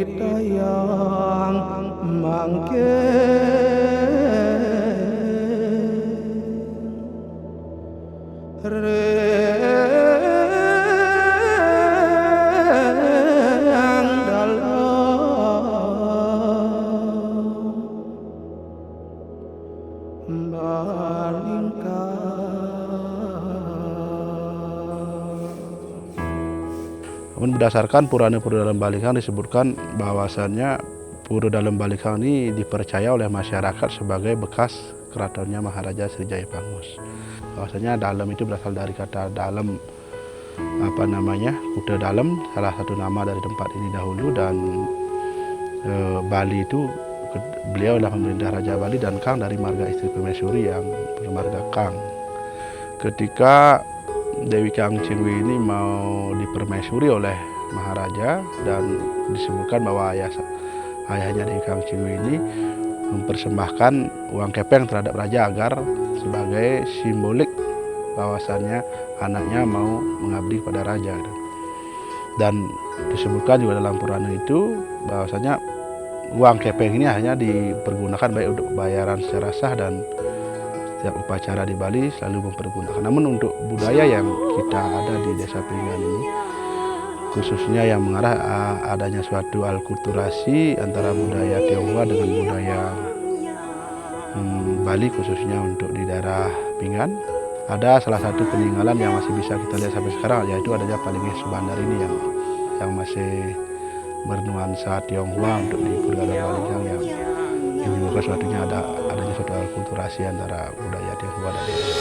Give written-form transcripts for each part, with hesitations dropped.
tayang mangke reng dalam balingkang. Namun berdasarkan Purana-Pura Dalam Balingkang disebutkan bahwasannya Pura Dalam Balingkang ini dipercaya oleh masyarakat sebagai bekas keratonnya Maharaja Sri Jayapangus. Bahwasanya dalam itu berasal dari kata dalam, Kuta Dalam, salah satu nama dari tempat ini dahulu, dan Bali itu beliau adalah pemerintah Raja Bali, dan Kang dari marga istri permaisuri yang bermarga Kang. Ketika Dewi Kang Cingwi ini mau dipermaisuri oleh Maharaja, dan disebutkan bahwa ayahnya Dewi Kang Cingwi ini mempersembahkan uang kepeng terhadap raja agar sebagai simbolik bahwasannya anaknya mau mengabdi kepada raja. Dan disebutkan juga dalam Purana itu bahwasanya uang kepeng ini hanya dipergunakan baik untuk bayaran secara sah dan setiap upacara di Bali selalu mempergunakan. Namun untuk budaya yang kita ada di Desa Pinggan ini, khususnya yang mengarah adanya suatu alkulturasi antara budaya Tionghoa dengan budaya Bali, khususnya untuk di daerah Pinggan, ada salah satu peninggalan yang masih bisa kita lihat sampai sekarang, yaitu adanya Palinggi Subandar ini yang masih bernuansa Tionghoa untuk di Pura Dalam Balingkang, yang menyebabkan suatunya adanya suatu akulturasi antara budaya Tionghoa dan Bali.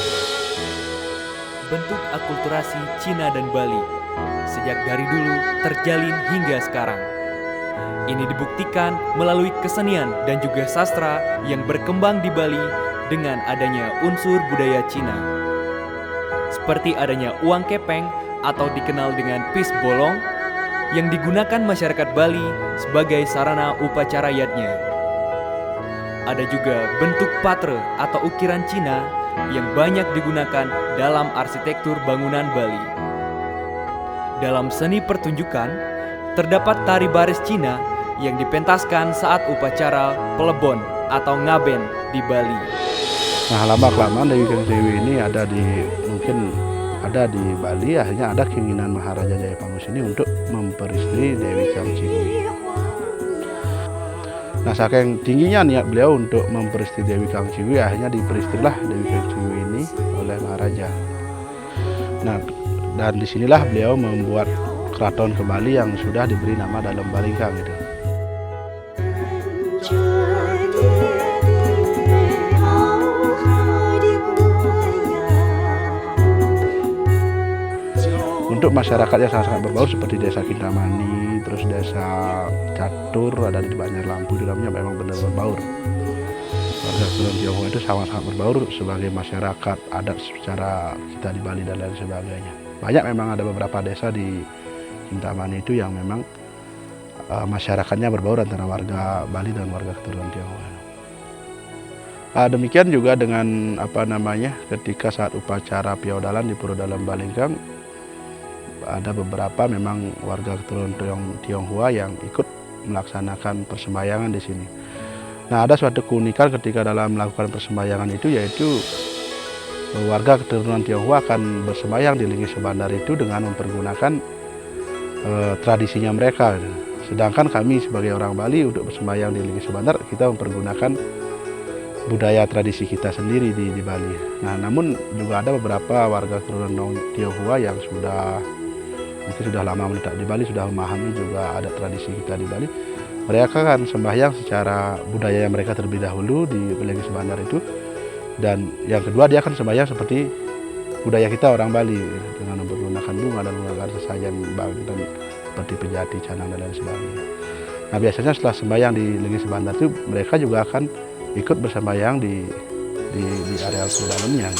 Bentuk akulturasi Cina dan Bali sejak dari dulu terjalin hingga sekarang. Ini dibuktikan melalui kesenian dan juga sastra yang berkembang di Bali dengan adanya unsur budaya Cina. Seperti adanya uang kepeng atau dikenal dengan pis bolong yang digunakan masyarakat Bali sebagai sarana upacara yatnya. Ada juga bentuk patre atau ukiran Cina yang banyak digunakan dalam arsitektur bangunan Bali. Dalam seni pertunjukan, terdapat tari baris Cina yang dipentaskan saat upacara pelebon atau ngaben di Bali. Nah, lama-kelamaan Dewi Kang Cingwi ini ada di Bali. Akhirnya ada keinginan Maharaja Jayapangus ini untuk memperistri Dewi Kang Cingwi. Nah, saking tingginya niat beliau untuk memperistri Dewi Kang Cingwi, akhirnya diperistrilah Dewi Kang Cingwi ini oleh Maharaja. Nah, dan disinilah beliau membuat keraton ke Bali yang sudah diberi nama Dalam Balingkang gitu. Untuk masyarakat yang sangat berbaur seperti Desa Kintamani, terus Desa Catur, ada di Banjar Lampu, di dalamnya memang benar berbaur. Warga keturunan Tionghoa itu sangat berbaur sebagai masyarakat adat secara kita di Bali dan lain sebagainya. Banyak memang ada beberapa desa di Kintamani itu yang memang masyarakatnya berbaur antara warga Bali dan warga keturunan Tionghoa. Demikian juga dengan ketika saat upacara piaudalan di Pura Dalam Balingkang, ada beberapa memang warga keturunan Tionghoa yang ikut melaksanakan persembahyangan di sini. Nah, ada suatu keunikan ketika dalam melakukan persembahyangan itu, yaitu warga keturunan Tionghoa akan bersembahyang di Linggi Subandar itu dengan mempergunakan tradisinya mereka. Sedangkan kami sebagai orang Bali untuk bersembahyang di Linggi Subandar, kita mempergunakan budaya tradisi kita sendiri di Bali. Nah, namun juga ada beberapa warga keturunan Tionghoa yang mungkin sudah lama menetap di Bali, sudah memahami juga ada tradisi kita di Bali. Mereka kan sembahyang secara budaya yang mereka terlebih dahulu di Linggi Subandar itu. Dan yang kedua, dia akan sembahyang seperti budaya kita orang Bali, dengan menggunakan bunga dan menggunakan sesajen dan seperti pejati, canang dan lain sebagainya. Nah, biasanya setelah sembahyang di Linggi Subandar itu, mereka juga akan ikut bersembahyang di areal dalamnya.